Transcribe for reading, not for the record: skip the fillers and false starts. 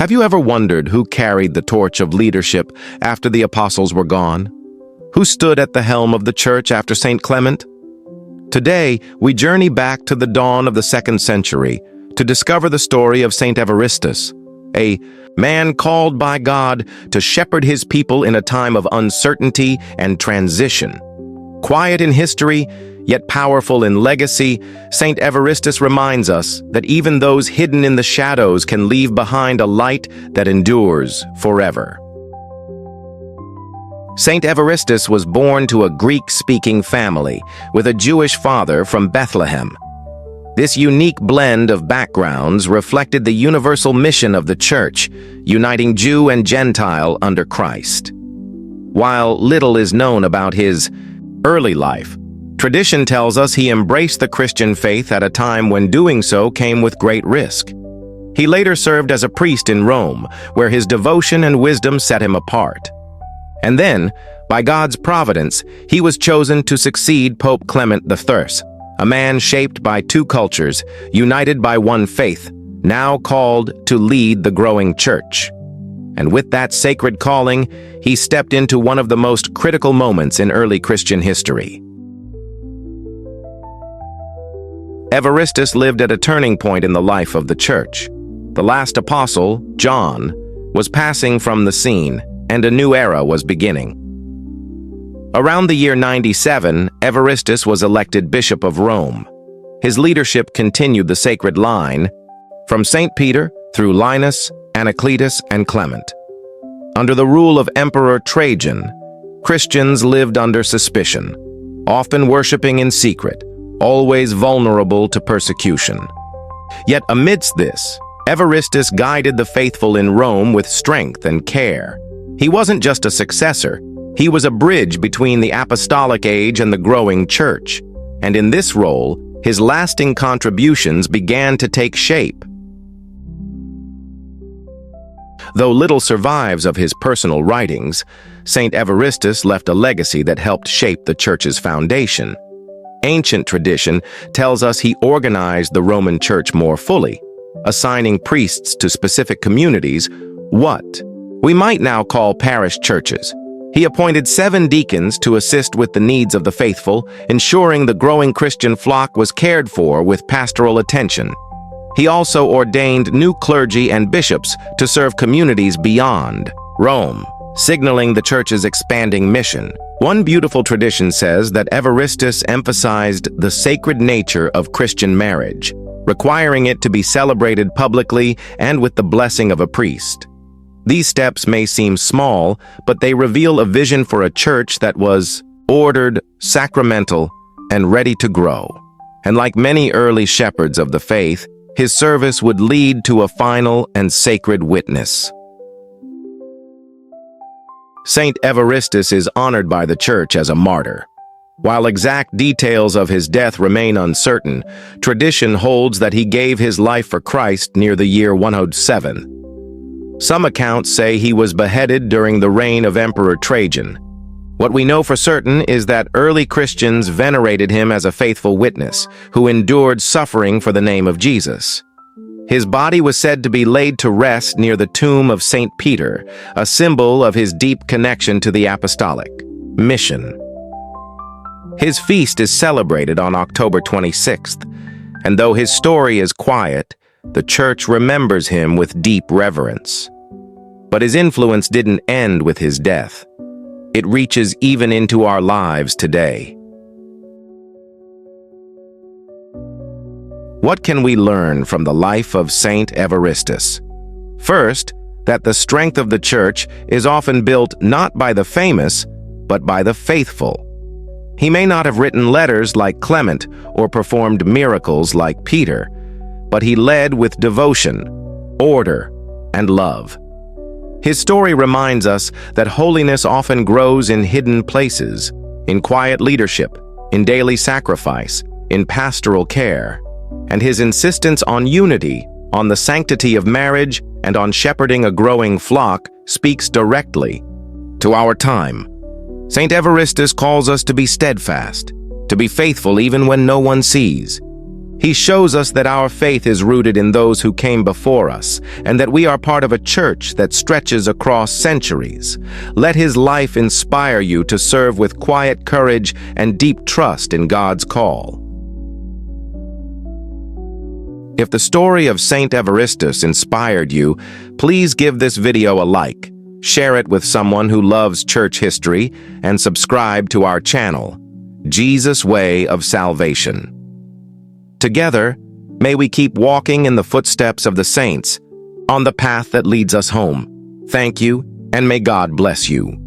Have you ever wondered who carried the torch of leadership after the apostles were gone? Who stood at the helm of the church after Saint Clement? Today, we journey back to the dawn of the 2nd century to discover the story of Saint Evaristus, a man called by God to shepherd his people in a time of uncertainty and transition. Quiet in history, yet powerful in legacy, Saint Evaristus reminds us that even those hidden in the shadows can leave behind a light that endures forever. Saint Evaristus was born to a Greek-speaking family with a Jewish father from Bethlehem. This unique blend of backgrounds reflected the universal mission of the Church, uniting Jew and Gentile under Christ. While little is known about his early life, tradition tells us he embraced the Christian faith at a time when doing so came with great risk. He later served as a priest in Rome, where his devotion and wisdom set him apart. And then, by God's providence, he was chosen to succeed Pope Clement I, a man shaped by two cultures, united by one faith, now called to lead the growing church. And with that sacred calling, he stepped into one of the most critical moments in early Christian history. Evaristus lived at a turning point in the life of the church. The last apostle, John, was passing from the scene, and a new era was beginning. Around the year 97, Evaristus was elected Bishop of Rome. His leadership continued the sacred line from St. Peter through Linus, Anacletus, and Clement. Under the rule of Emperor Trajan, Christians lived under suspicion, often worshiping in secret, always vulnerable to persecution. Yet amidst this, Evaristus guided the faithful in Rome with strength and care. He wasn't just a successor, he was a bridge between the apostolic age and the growing church, and in this role, his lasting contributions began to take shape. Though little survives of his personal writings, Saint Evaristus left a legacy that helped shape the church's foundation. Ancient tradition tells us he organized the Roman Church more fully, assigning priests to specific communities, what we might now call parish churches. He appointed 7 deacons to assist with the needs of the faithful, ensuring the growing Christian flock was cared for with pastoral attention. He also ordained new clergy and bishops to serve communities beyond Rome, signaling the church's expanding mission. One beautiful tradition says that Evaristus emphasized the sacred nature of Christian marriage, requiring it to be celebrated publicly and with the blessing of a priest. These steps may seem small, but they reveal a vision for a church that was ordered, sacramental, and ready to grow. And like many early shepherds of the faith, his service would lead to a final and sacred witness. Saint Evaristus is honored by the Church as a martyr. While exact details of his death remain uncertain, tradition holds that he gave his life for Christ near the year 107. Some accounts say he was beheaded during the reign of Emperor Trajan. What we know for certain is that early Christians venerated him as a faithful witness who endured suffering for the name of Jesus. His body was said to be laid to rest near the tomb of St. Peter, a symbol of his deep connection to the apostolic mission. His feast is celebrated on October 26th, and though his story is quiet, the Church remembers him with deep reverence. But his influence didn't end with his death. It reaches even into our lives today. What can we learn from the life of Saint Evaristus? First, that the strength of the Church is often built not by the famous, but by the faithful. He may not have written letters like Clement or performed miracles like Peter, but he led with devotion, order, and love. His story reminds us that holiness often grows in hidden places, in quiet leadership, in daily sacrifice, in pastoral care, and his insistence on unity, on the sanctity of marriage, and on shepherding a growing flock speaks directly to our time. Saint Evaristus calls us to be steadfast, to be faithful even when no one sees. He shows us that our faith is rooted in those who came before us, and that we are part of a church that stretches across centuries. Let his life inspire you to serve with quiet courage and deep trust in God's call. If the story of Saint Evaristus inspired you, please give this video a like, share it with someone who loves church history, and subscribe to our channel, Jesus' Way of Salvation. Together, may we keep walking in the footsteps of the saints, on the path that leads us home. Thank you, and may God bless you.